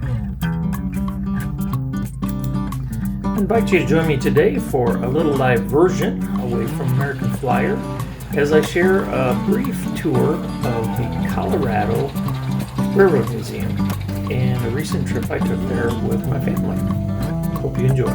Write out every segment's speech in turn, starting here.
I invite you to join me today for a little live version away from American Flyer as I share a brief tour of the Colorado Railroad Museum and a recent trip I took there with my family. Hope you enjoy.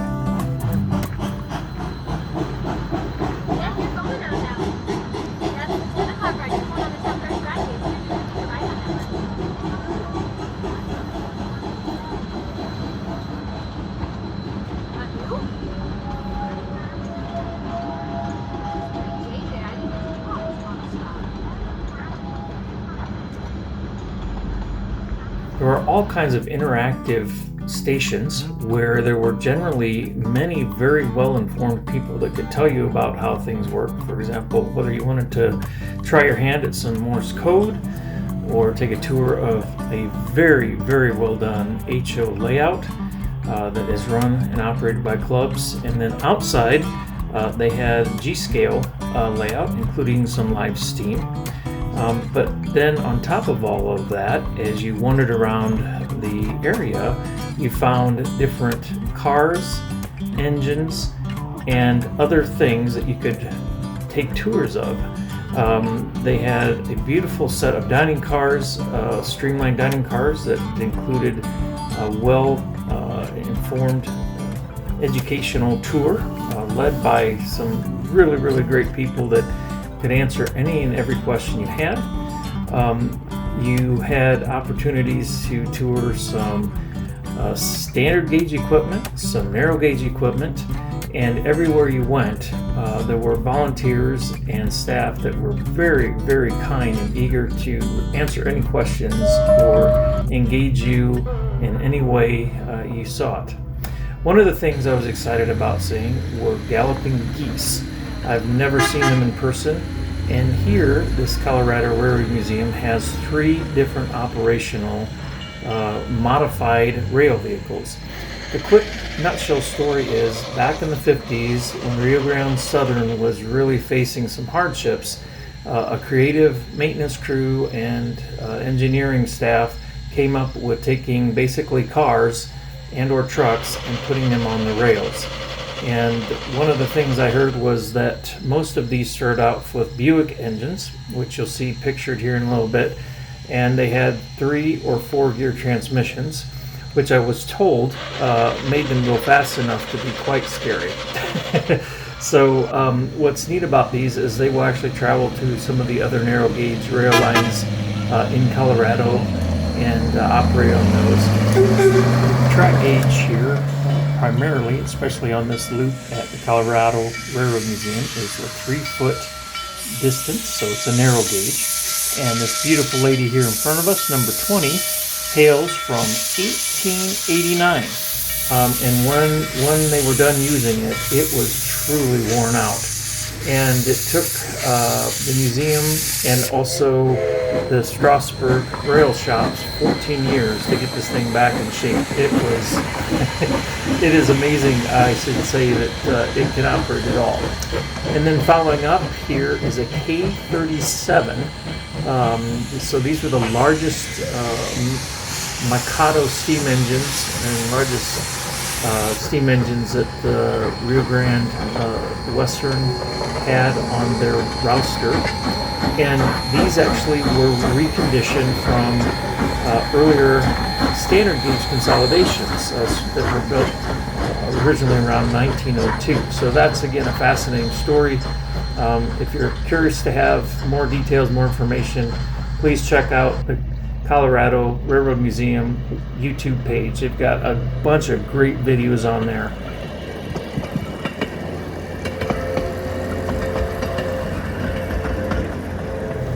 There were all kinds of interactive stations where there were generally many very well-informed people that could tell you about how things work. For example, whether you wanted to try your hand at some Morse code or take a tour of a very, very well done HO layout that is run and operated by clubs. And then outside, they had G-scale layout, including some live steam. But then on top of all of that, as you wandered around the area, you found different cars, engines, and other things that you could take tours of. They had a beautiful set of dining cars, streamlined dining cars that included a well-informed educational tour led by some really, really great people that could answer any and every question you had. You had opportunities to tour some standard gauge equipment, some narrow gauge equipment, and everywhere you went, there were volunteers and staff that were very, very kind and eager to answer any questions or engage you in any way you sought. One of the things I was excited about seeing were galloping geese. I've never seen them in person, and here this Colorado Railroad Museum has 3 different operational modified rail vehicles. The quick nutshell story is back in the 50s when Rio Grande Southern was really facing some hardships, a creative maintenance crew and engineering staff came up with taking basically cars and or trucks and putting them on the rails. And one of the things I heard was that most of these started out with Buick engines, which you'll see pictured here in a little bit, and they had 3 or 4 gear transmissions, which I was told made them go fast enough to be quite scary. So what's neat about these is they will actually travel to some of the other narrow gauge rail lines in Colorado and operate on those. Track gauge here primarily, especially on this loop at the Colorado Railroad Museum, is a 3-foot distance, so it's a narrow gauge. And this beautiful lady here in front of us, number 20, hails from 1889. And when they were done using it, it was truly worn out. And it took the museum and also the Strasburg rail shops 14 years to get this thing back in shape. It is amazing, I should say, that it can operate at all. And then following up here is a K37. So these were the largest Mikado steam engines and largest steam engines that the Rio Grande Western had on their roster. And these actually were reconditioned from earlier standard gauge consolidations that were built originally around 1902. So that's, again, a fascinating story. If you're curious to have more details, more information, please check out the Colorado Railroad Museum YouTube page. They've got a bunch of great videos on there.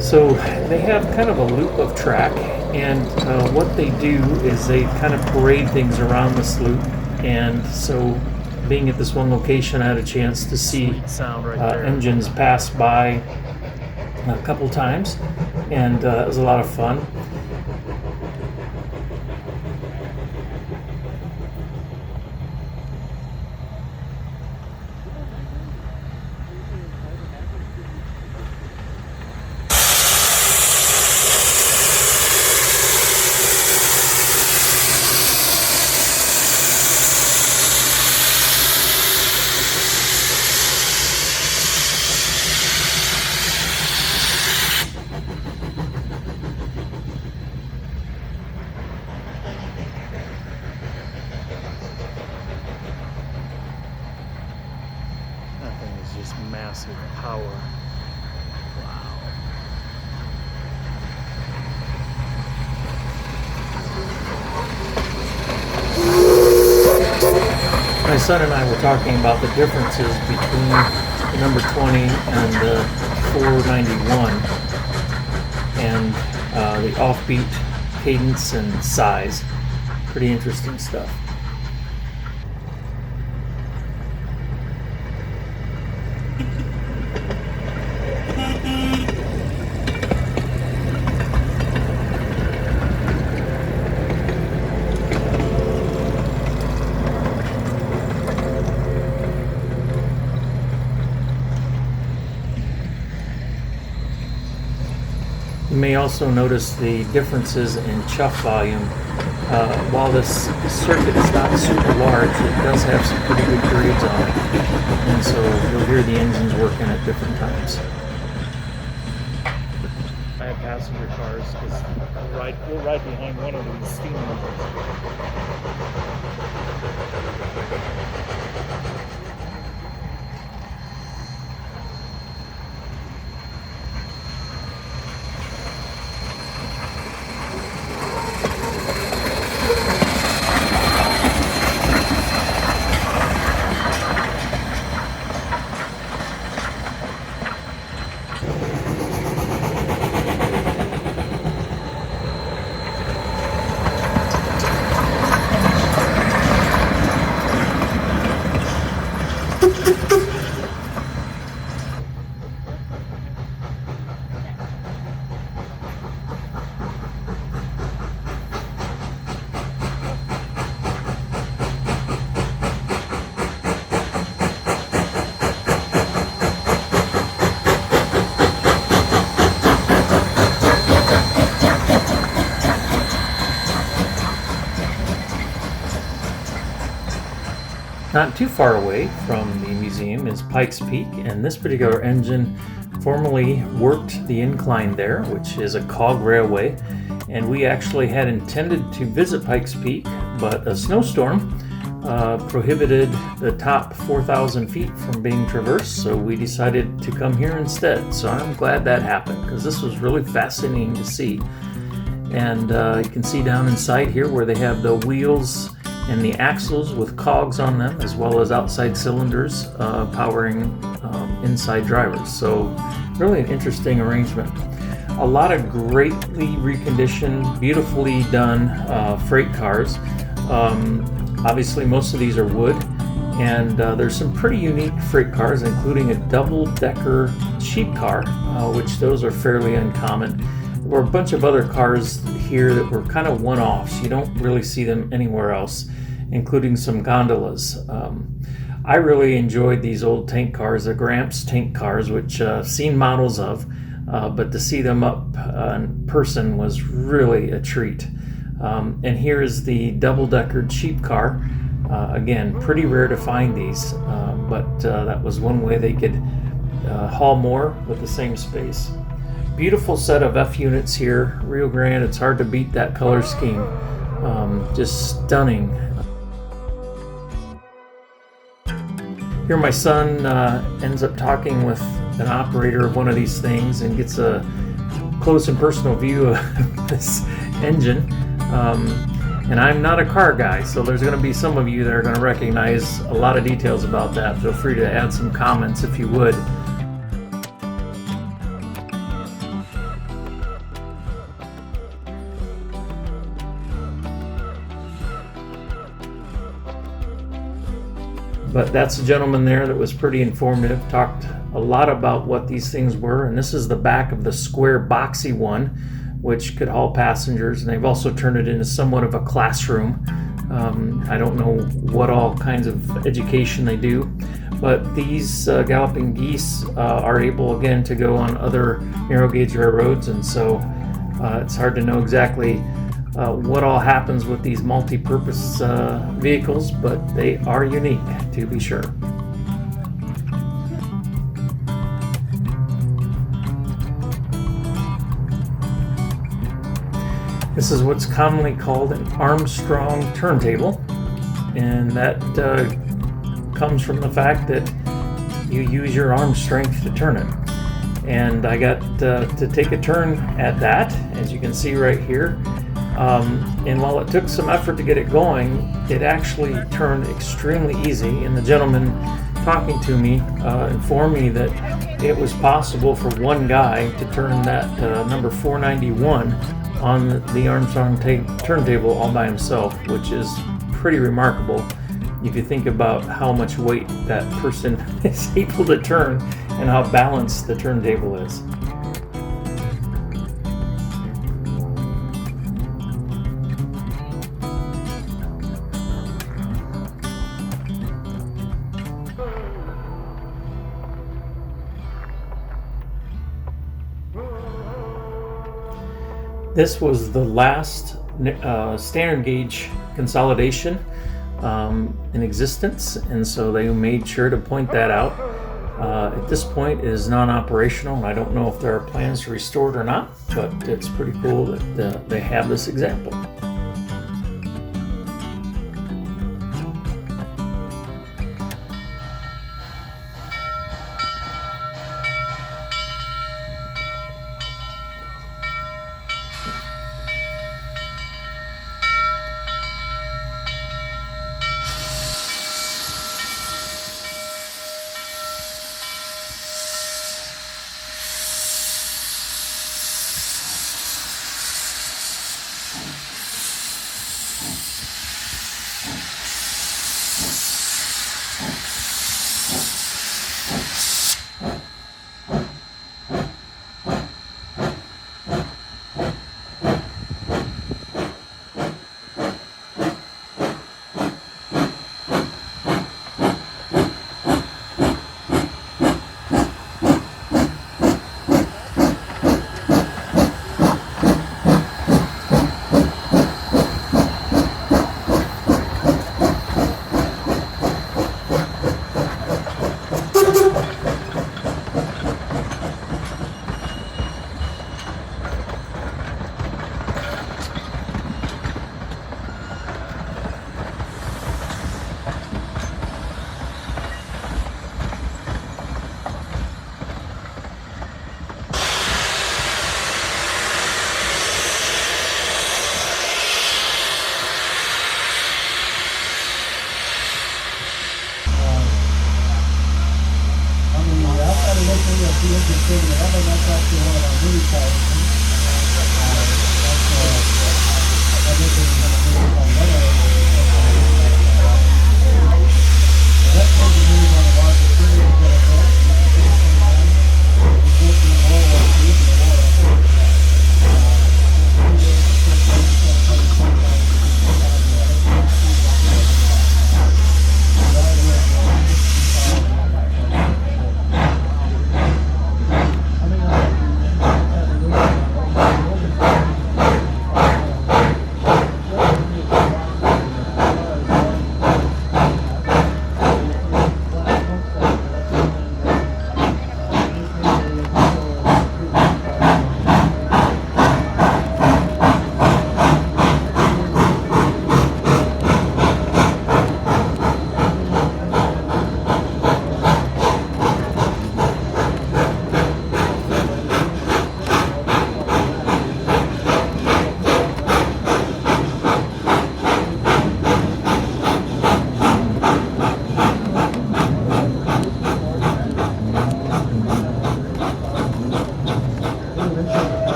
So they have kind of a loop of track, and what they do is they kind of parade things around this loop. And so being at this one location, I had a chance to see engines pass by a couple times, and it was a lot of fun. massive power. Wow. My son and I were talking about the differences between the number 20 and the 491 and the offbeat cadence and size. Pretty interesting stuff. You may also notice the differences in chuff volume. While this circuit is not super large, it does have some pretty good grades on it, and so you'll hear the engines working at different times. I have passenger cars because we'll ride behind one of these steam engines. Not too far away from the museum is Pikes Peak, and this particular engine formerly worked the incline there, which is a cog railway, and we actually had intended to visit Pikes Peak, but a snowstorm prohibited the top 4,000 feet from being traversed, so we decided to come here instead. So I'm glad that happened, because this was really fascinating to see. And you can see down inside here where they have the wheels and the axles with cogs on them, as well as outside cylinders powering inside drivers. So really an interesting arrangement. A lot of greatly reconditioned, beautifully done freight cars. Obviously most of these are wood, and there's some pretty unique freight cars, including a double-decker sheep car, which those are fairly uncommon. There were a bunch of other cars here that were kind of one-offs. You don't really see them anywhere else, including some gondolas. I really enjoyed these old tank cars, the Gramps tank cars, which I've seen models of, but to see them up in person was really a treat. And here is the double-deckered sheep car. Again, pretty rare to find these, but that was one way they could haul more with the same space. Beautiful set of F units here, Rio Grande. It's hard to beat that color scheme. Just stunning. Here my son ends up talking with an operator of one of these things and gets a close and personal view of this engine. And I'm not a car guy, so there's going to be some of you that are going to recognize a lot of details about that. Feel free to add some comments if you would. But that's a gentleman there that was pretty informative, talked a lot about what these things were, and this is the back of the square boxy one, which could haul passengers, and they've also turned it into somewhat of a classroom. I don't know what all kinds of education they do, but these Galloping geese are able again to go on other narrow gauge railroads, and so it's hard to know exactly what all happens with these multi-purpose vehicles, but they are unique, to be sure. This is what's commonly called an Armstrong turntable, and that comes from the fact that you use your arm strength to turn it. And I got to take a turn at that, as you can see right here. And while it took some effort to get it going, it actually turned extremely easy. And the gentleman talking to me informed me that it was possible for one guy to turn that number 491 on the Armstrong turntable all by himself, which is pretty remarkable if you think about how much weight that person is able to turn and how balanced the turntable is. This was the last standard gauge consolidation in existence, and so they made sure to point that out. At this point, it is non-operational, and I don't know if there are plans to restore it or not, but it's pretty cool that they have this example.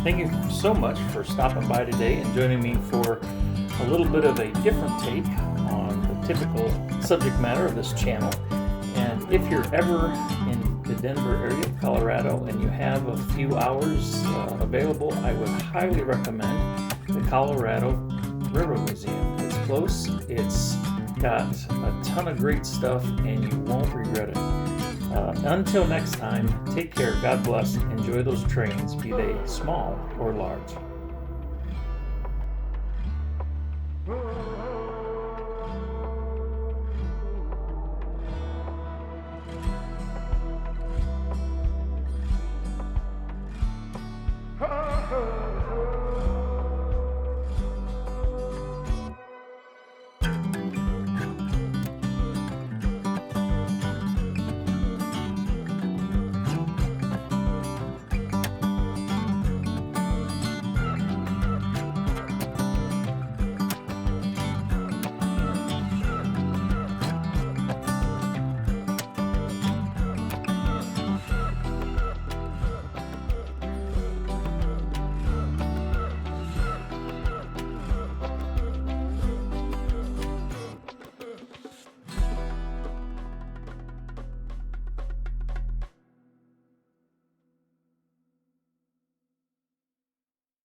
Thank you so much for stopping by today and joining me for a little bit of a different take on the typical subject matter of this channel. And if you're ever in the Denver area of Colorado and you have a few hours available, I would highly recommend the Colorado Railroad Museum. It's close, it's got a ton of great stuff, and you won't regret it. Until next time, take care, God bless, enjoy those trains, be they small or large.